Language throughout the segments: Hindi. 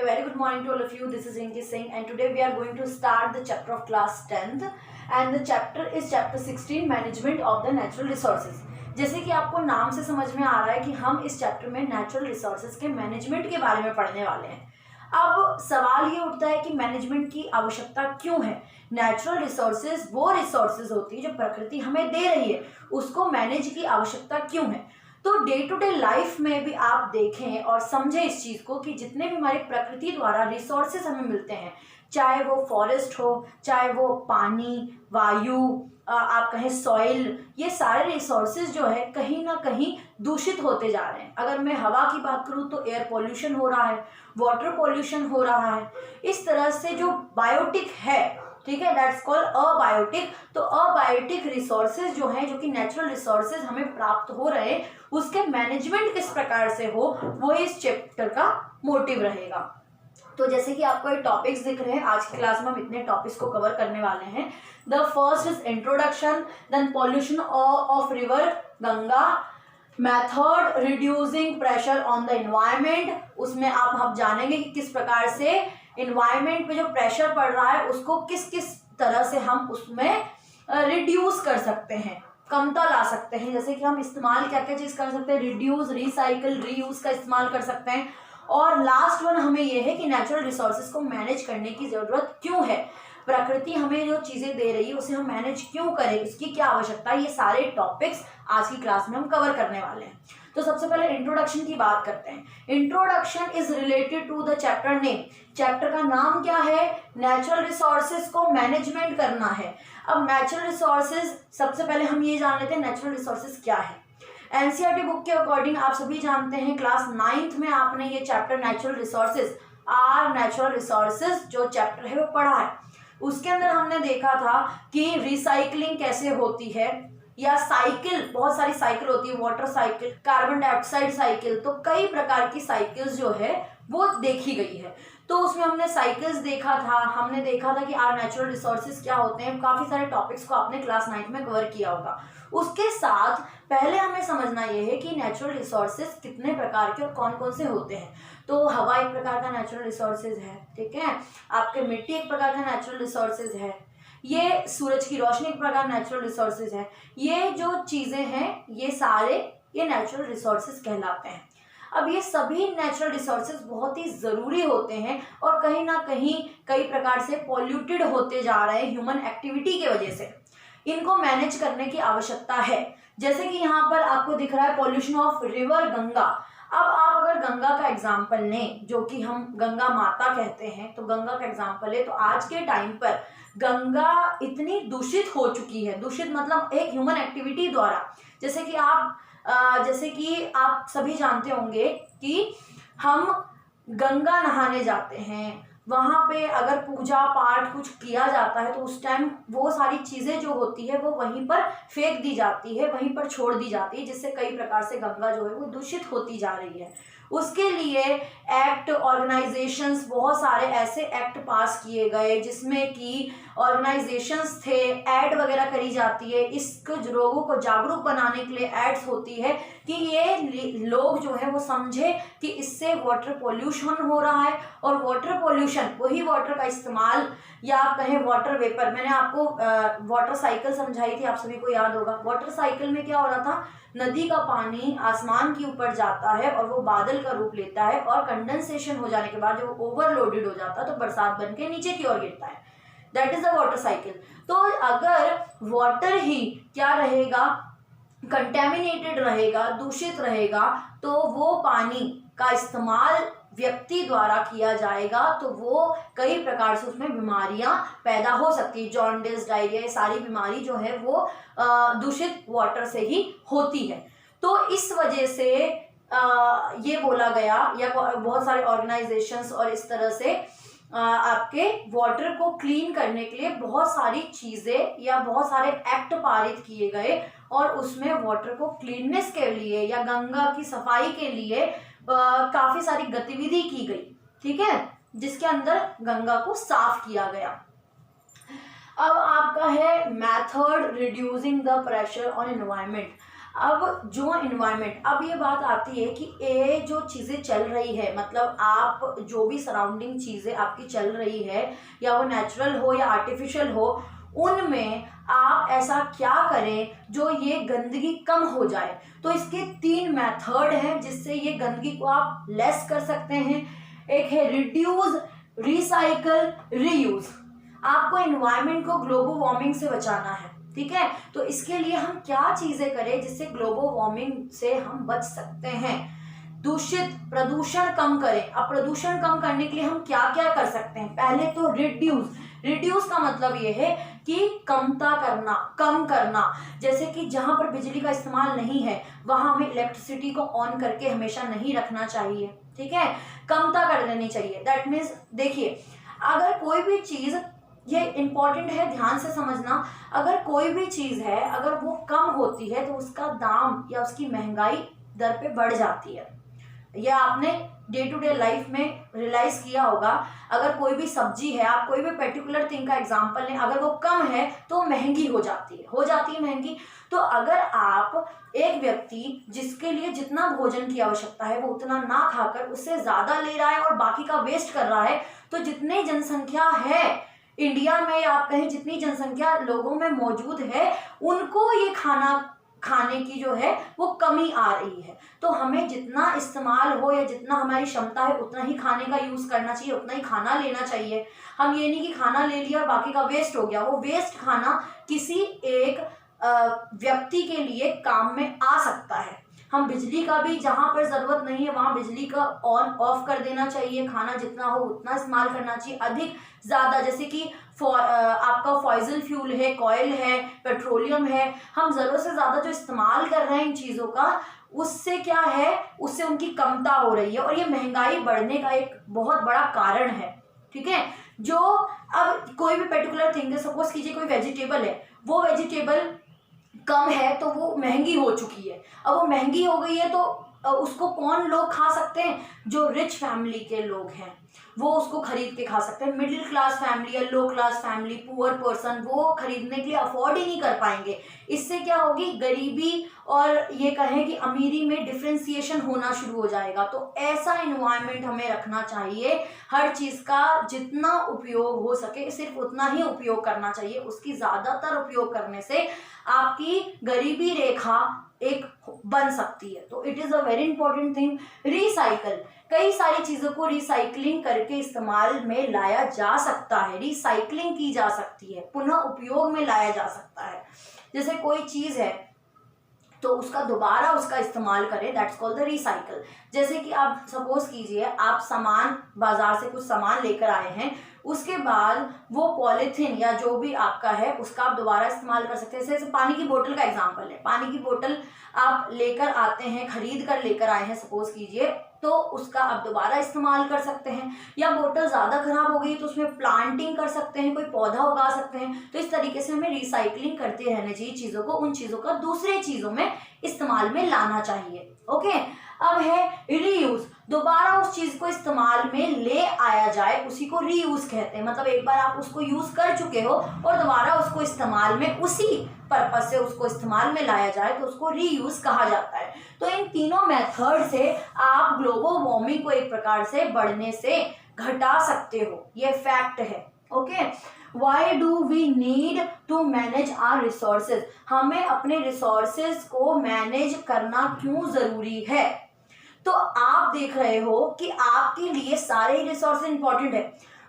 A very good morning to all of you. This is Rinki Singh and today we are going to start the chapter of class 10th and the chapter is chapter 16 management of the natural resources. जैसे कि आपको नाम से समझ में आ रहा है कि हम इस चैप्टर में नेचुरल रिसोर्सेज के मैनेजमेंट के बारे में पढ़ने वाले हैं। अब सवाल ये उठता है कि मैनेजमेंट की आवश्यकता क्यों है। नेचुरल रिसोर्सेज वो रिसोर्सेज होती है जो प्रकृति हमें दे रही है, उसको मैनेज की आवश्यकता क्यों है। तो डे टू डे लाइफ में भी आप देखें और समझें इस चीज़ को कि जितने भी हमारे प्रकृति द्वारा रिसोर्सेज हमें मिलते हैं, चाहे वो फॉरेस्ट हो, चाहे वो पानी, वायु, आप कहें सॉइल, ये सारे रिसोर्सेज जो है कहीं ना कहीं दूषित होते जा रहे हैं। अगर मैं हवा की बात करूं तो एयर पोल्यूशन हो रहा है, वाटर पोल्यूशन हो रहा है। इस तरह से जो बायोटिक है, ठीक है, दैट्स कॉल्ड अबायोटिक। तो अबायोटिक रिसोर्सेज जो हैं, जो कि नेचुरल रिसोर्सेज हमें प्राप्त हो रहे हैं, उसके मैनेजमेंट किस प्रकार से हो, वो इस चैप्टर का मोटिव रहेगा। तो जैसे कि आपको ये टॉपिक्स दिख रहे हैं, आज की क्लास में हम इतने टॉपिक्स को कवर करने वाले हैं। The first is introduction, then pollution of river Ganga, method reducing pressure on the environment. उसमें आप जानेंगे कि किस प्रकार से एनवायरमेंट पे जो प्रेशर पड़ रहा है उसको किस किस तरह से हम उसमें रिड्यूस कर सकते हैं, कमता ला सकते हैं। जैसे कि हम इस्तेमाल क्या क्या चीज़ कर सकते हैं, रिड्यूस, रिसाइकिल, रीयूज का इस्तेमाल कर सकते हैं। और लास्ट वन हमें यह है कि नेचुरल रिसोर्सेज को मैनेज करने की ज़रूरत क्यों है, प्रकृति हमें जो चीज़ें दे रही है उसे हम मैनेज क्यों करें, इसकी क्या आवश्यकता है। ये सारे टॉपिक्स आज की क्लास में हम कवर करने वाले हैं। तो सबसे पहले इंट्रोडक्शन की बात करते हैं। Introduction is related to the chapter name. Chapter का नाम क्या है, नेचुरल रिसोर्सेज को मैनेजमेंट करना है। अब नेचुरल रिसोर्सेज, सबसे पहले हम ये जान लेते हैं नेचुरल रिसोर्सेज क्या है। एनसीईआरटी बुक के अकॉर्डिंग आप सभी जानते हैं, क्लास 9th में आपने ये chapter natural resources, are natural resources जो चैप्टर है वो पढ़ा है। उसके अंदर हमने देखा था कि रिसाइकलिंग कैसे होती है, या साइकिल, बहुत सारी साइकिल होती है, water cycle, carbon dioxide cycle, तो कई प्रकार की साइकिल्स जो है वो देखी गई है। तो उसमें हमने साइकिल्स देखा था, हमने देखा था कि आर नेचुरल रिसोर्सेज क्या होते हैं। काफ़ी सारे टॉपिक्स को आपने क्लास 9th में कवर किया होगा। उसके साथ पहले हमें समझना ये है कि नेचुरल रिसोर्सेज कितने प्रकार के और कौन कौन से होते हैं। तो हवा एक प्रकार का नेचुरल रिसोर्सेज है, ठीक है, आपके मिट्टी एक प्रकार का नेचुरल रिसोर्सेज है, ये सूरज की रोशनी एक प्रकार नेचुरल रिसोर्सेज है। ये जो चीज़ें हैं ये सारे ये नेचुरल रिसोर्सेज कहलाते हैं। अब ये सभी नेचुरल रिसोर्सेज बहुत ही ज़रूरी होते हैं और कहीं ना कहीं कई प्रकार से पॉल्यूटेड होते जा रहे हैं ह्यूमन एक्टिविटी के वजह से। इनको मैनेज करने की आवश्यकता है। जैसे कि यहाँ पर आपको दिख रहा है पॉल्यूशन ऑफ रिवर गंगा। अब आप अगर गंगा का एग्जाम्पल लें, जो कि हम गंगा माता कहते हैं, तो गंगा का एग्जाम्पल है, तो आज के टाइम पर गंगा इतनी दूषित हो चुकी है। दूषित मतलब एक ह्यूमन एक्टिविटी द्वारा। जैसे कि आप सभी जानते होंगे कि हम गंगा नहाने जाते हैं, वहाँ पे अगर पूजा पाठ कुछ किया जाता है तो उस टाइम वो सारी चीज़ें जो होती है वो वहीं पर फेंक दी जाती है, वहीं पर छोड़ दी जाती है, जिससे कई प्रकार से गंगा जो है वो दूषित होती जा रही है। उसके लिए एक्ट, ऑर्गेनाइजेशंस, बहुत सारे ऐसे एक्ट पास किए गए जिसमें कि ऑर्गेनाइजेशंस थे, ऐड वगैरह करी जाती है, इसको लोगों को जागरूक बनाने के लिए एड्स होती है कि ये लोग जो है वो समझे कि इससे वाटर पोल्यूशन हो रहा है। और वाटर पोल्यूशन, वही वाटर का इस्तेमाल, या आप कहें वाटर वेपर, मैंने आपको वाटर साइकिल समझाई थी, आप सभी को याद होगा। वाटर साइकिल में क्या हो रहा था, नदी का पानी आसमान के ऊपर जाता है और वो बादल का रूप लेता है और कंडेंसेशन हो जाने के बाद जब वो ओवरलोडेड हो जाता है तो बरसात बन के नीचे की ओर गिरता है। That is the water cycle. तो अगर वाटर ही क्या रहेगा, कंटेमिनेटेड रहेगा, दूषित रहेगा, तो वो पानी का इस्तेमाल व्यक्ति द्वारा किया जाएगा तो वो कई प्रकार से उसमें बीमारियां पैदा हो सकती है। जॉन्डिस, डायरिया, ये सारी बीमारी जो है वो दूषित वाटर से ही होती है। तो इस वजह से ये बोला गया, या बहुत सारे ऑर्गेनाइजेशंस और इस तरह से आपके वाटर को क्लीन करने के लिए बहुत सारी चीज़ें या बहुत सारे एक्ट पारित किए गए और उसमें वाटर को क्लीननेस के लिए या गंगा की सफाई के लिए काफ़ी सारी गतिविधि की गई, ठीक है, जिसके अंदर गंगा को साफ किया गया। अब आपका है method reducing the pressure on environment. अब जो इन्वायरमेंट, अब ये बात आती है कि ये जो चीज़ें चल रही है, मतलब आप जो भी सराउंडिंग चीज़ें आपकी चल रही है, या वो नेचुरल हो या आर्टिफिशियल हो, उनमें आप ऐसा क्या करें जो ये गंदगी कम हो जाए। तो इसके 3 मेथड हैं जिससे ये गंदगी को आप लेस कर सकते हैं। एक है रिड्यूस, रिसाइकल, रीयूज। आपको एनवायरनमेंट को ग्लोबल वार्मिंग से बचाना है, ठीक है। तो इसके लिए हम क्या चीजें करें जिससे ग्लोबल वार्मिंग से हम बच सकते हैं। दूषित, प्रदूषण कम करें। अब प्रदूषण कम करने के लिए हम क्या क्या कर सकते हैं। पहले तो रिड्यूस। रिड्यूस का मतलब ये है कि कमता करना, कम करना। जैसे कि जहां पर बिजली का इस्तेमाल नहीं है वहां हमें इलेक्ट्रिसिटी को ऑन करके हमेशा नहीं रखना चाहिए, ठीक है, कमता कर देनी चाहिए। दैट मीन्स देखिए, अगर कोई भी चीज, ये इंपॉर्टेंट है, ध्यान से समझना, अगर कोई भी चीज है अगर वो कम होती है तो उसका दाम या उसकी महंगाई दर पे बढ़ जाती है। यह आपने डे टू डे लाइफ में रियलाइज किया होगा। अगर कोई भी सब्जी है, आप कोई भी पर्टिकुलर थिंग का एग्जांपल लें, अगर वो कम है तो महंगी हो जाती है महंगी। तो अगर आप एक व्यक्ति जिसके लिए जितना भोजन की आवश्यकता है वो उतना ना खाकर उससे ज्यादा ले रहा है और बाकी का वेस्ट कर रहा है, तो जितनी जनसंख्या है इंडिया में, या आप कहें जितनी जनसंख्या लोगों में मौजूद है, उनको ये खाना खाने की जो है वो कमी आ रही है। तो हमें जितना इस्तेमाल हो या जितना हमारी क्षमता है उतना ही खाने का यूज करना चाहिए, उतना ही खाना लेना चाहिए। हम ये नहीं कि खाना ले लिया और बाकी का वेस्ट हो गया। वो वेस्ट खाना किसी एक व्यक्ति के लिए काम में आ सकता है। हम बिजली का भी जहां पर जरूरत नहीं है वहां बिजली का ऑन ऑफ कर देना चाहिए। खाना जितना हो उतना इस्तेमाल करना चाहिए, अधिक ज्यादा। जैसे कि आपका फॉसिल फ्यूल है, कॉयल है, पेट्रोलियम है, हम जरूरत से ज्यादा जो इस्तेमाल कर रहे हैं इन चीजों का, उससे क्या है, उससे उनकी कमता हो रही है और ये महंगाई बढ़ने का एक बहुत बड़ा कारण है, ठीक है। जो अब कोई भी पर्टिकुलर थिंग है, सपोज कीजिए कोई वेजिटेबल है, वो वेजिटेबल कम है तो वो महंगी हो चुकी है। अब वो महंगी हो गई है तो उसको कौन लोग खा सकते हैं, जो रिच फैमिली के लोग हैं वो उसको खरीद के खा सकते हैं। मिडिल क्लास फैमिली या लो क्लास फैमिली, पुअर पर्सन, वो खरीदने के लिए अफोर्ड ही नहीं कर पाएंगे। इससे क्या होगी, गरीबी और ये कहें कि अमीरी में डिफ्रेंसिएशन होना शुरू हो जाएगा। तो ऐसा इन्वायरमेंट हमें रखना चाहिए, हर चीज का जितना उपयोग हो सके सिर्फ उतना ही उपयोग करना चाहिए। उसकी ज्यादातर उपयोग करने से आपकी गरीबी रेखा एक बन सकती है। तो it is a very important thing. Recycle, कई सारी चीजों को रिसाइकलिंग करके इस्तेमाल में लाया जा सकता है, रिसाइकलिंग की जा सकती है, पुनः उपयोग में लाया जा सकता है। जैसे कोई चीज है तो उसका दोबारा उसका इस्तेमाल करें, दैट्स कॉल्ड द रिसाइकल। जैसे कि आप सपोज कीजिए आप सामान, बाजार से कुछ सामान लेकर आए हैं, उसके बाद वो पॉलीथीन या जो भी आपका है उसका आप दोबारा इस्तेमाल कर सकते हैं। जैसे पानी की बोतल का एग्जांपल है, पानी की बोतल आप लेकर आते हैं, खरीद कर लेकर आए हैं सपोज कीजिए, तो उसका आप दोबारा इस्तेमाल कर सकते हैं। या बोतल ज़्यादा खराब हो गई तो उसमें प्लांटिंग कर सकते हैं, कोई पौधा उगा सकते हैं। तो इस तरीके से हमें रिसाइकलिंग करते रहना चाहिए चीज़ों को, उन चीज़ों का दूसरे चीज़ों में इस्तेमाल में लाना चाहिए। ओके, अब है रीयूज, दोबारा उस चीज को इस्तेमाल में ले आया जाए, उसी को रीयूज कहते हैं। मतलब एक बार आप उसको यूज कर चुके हो और दोबारा उसको इस्तेमाल में, उसी पर्पज से उसको इस्तेमाल में लाया जाए तो उसको रीयूज कहा जाता है। तो इन तीनों मेथड से आप ग्लोबल वार्मिंग को एक प्रकार से बढ़ने से घटा सकते हो, ये फैक्ट है। Okay, why do we need to manage our resources, हमें अपने रिसोर्सेज को मैनेज करना क्यों जरूरी है। तो आप देख रहे हो कि आपके लिए सारे रिसोर्सेज इंपॉर्टेंट है।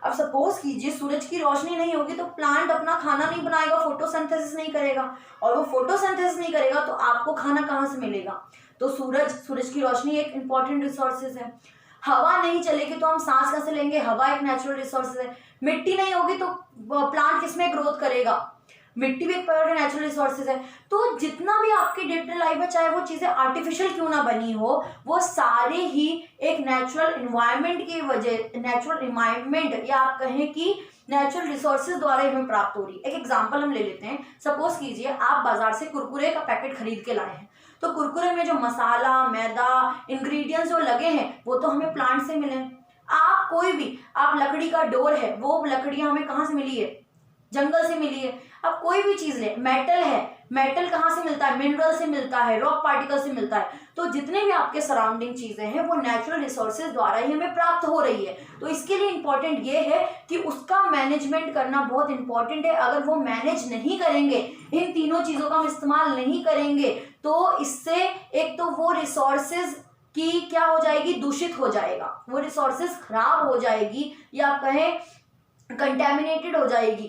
अब सपोज कीजिए सूरज की रोशनी नहीं होगी तो प्लांट अपना खाना नहीं बनाएगा, फोटोसिंथेसिस नहीं करेगा, और वो फोटोसिंथेसिस नहीं करेगा तो आपको खाना कहाँ से मिलेगा। तो सूरज की रोशनी एक इंपॉर्टेंट रिसोर्सेज है। हवा नहीं चलेगी तो हम सांस कैसे लेंगे, हवा एक नेचुरल रिसोर्सेज है। मिट्टी नहीं होगी तो प्लांट किसमें ग्रोथ करेगा, मिट्टी भी एक प्रकार का नेचुरल रिसोर्सेज है। तो जितना भी आपकी डे टू डे लाइफ में, चाहे वो चीजें आर्टिफिशियल क्यों ना बनी हो, वो सारे ही एक नेचुरल इन्वायरमेंट की वजह, नेचुरल इन्वायरमेंट या आप कहें कि नेचुरल रिसोर्सेज द्वारा हमें प्राप्त हो रही है। एक एग्जांपल हम ले लेते हैं, सपोज कीजिए आप बाजार से कुरकुरे का पैकेट खरीद के लाए हैं, तो कुरकुरे में जो मसाला, मैदा, इंग्रेडिएंट्स जो लगे हैं वो तो हमें प्लांट से मिले। आप कोई भी, आप लकड़ी का डोर है, वो लकड़ियां हमें कहाँ से मिली है, जंगल से मिली है। अब कोई भी चीज ले, मेटल है, मेटल कहाँ से मिलता है, मिनरल से मिलता है, रॉक पार्टिकल से मिलता है। तो जितने भी आपके सराउंडिंग चीजें हैं वो नेचुरल रिसोर्सेज द्वारा ही हमें प्राप्त हो रही है। तो इसके लिए इंपॉर्टेंट ये है कि उसका मैनेजमेंट करना बहुत इंपॉर्टेंट है। अगर वो मैनेज नहीं करेंगे, इन तीनों चीजों का हम इस्तेमाल नहीं करेंगे, तो इससे एक तो वो रिसोर्सेज की क्या हो जाएगी, दूषित हो जाएगा, वो रिसोर्सेज खराब हो जाएगी, या आप कहें कंटेमिनेटेड हो जाएगी,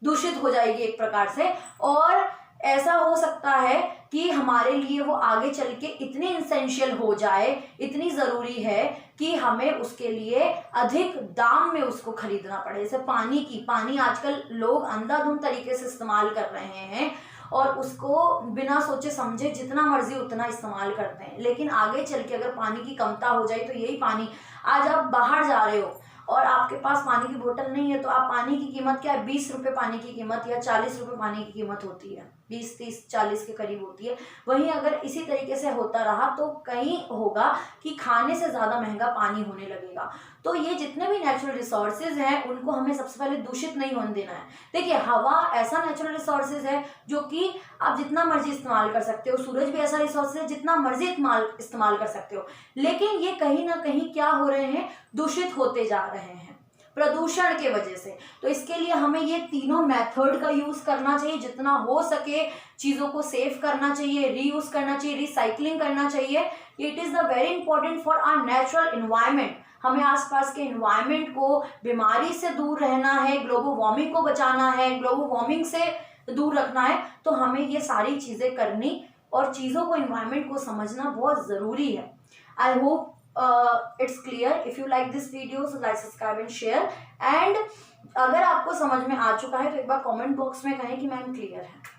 दूषित हो जाएगी एक प्रकार से। और ऐसा हो सकता है कि हमारे लिए वो आगे चल के इतनी इंसेंशियल हो जाए, इतनी ज़रूरी है कि हमें उसके लिए अधिक दाम में उसको खरीदना पड़े। जैसे पानी आजकल लोग अंधाधुंध तरीके से इस्तेमाल कर रहे हैं और उसको बिना सोचे समझे जितना मर्जी उतना इस्तेमाल करते हैं। लेकिन आगे चल के अगर पानी की कमता हो जाए तो यही पानी, आज आप बाहर जा रहे हो और आपके पास पानी की बोतल नहीं है, तो आप पानी की कीमत क्या है, 20 रुपये पानी की कीमत या 40 रुपये पानी की कीमत होती है, 20, 30, 40 के करीब होती है। वहीं अगर इसी तरीके से होता रहा तो कहीं होगा कि खाने से ज़्यादा महंगा पानी होने लगेगा। तो ये जितने भी नेचुरल रिसोर्सेज हैं उनको हमें सबसे पहले दूषित नहीं होने देना है। देखिए, हवा ऐसा नेचुरल रिसोर्सेज है जो कि आप जितना मर्जी इस्तेमाल कर सकते हो, सूरज भी ऐसा रिसोर्स है जितना मर्जी इस्तेमाल कर सकते हो, लेकिन ये कहीं ना कहीं क्या हो रहे हैं, दूषित होते जा रहे हैं प्रदूषण के वजह से। तो इसके लिए हमें ये तीनों मेथड का यूज करना चाहिए, जितना हो सके चीज़ों को सेव करना चाहिए, रीयूज करना चाहिए, रिसाइकलिंग करना चाहिए। It is the very important for our natural environment. हमें आसपास के इन्वायरमेंट को, बीमारी से दूर रहना है, ग्लोबल वार्मिंग को बचाना है, ग्लोबल वार्मिंग से दूर रखना है, तो हमें ये सारी चीज़ें करनी और चीज़ों को, इन्वायरमेंट को समझना बहुत ज़रूरी है। I hope it's clear. If you like this video, so like, subscribe and share. And अगर आपको समझ में आ चुका है तो एक बार कमेंट बॉक्स में कहें कि मैम क्लियर है।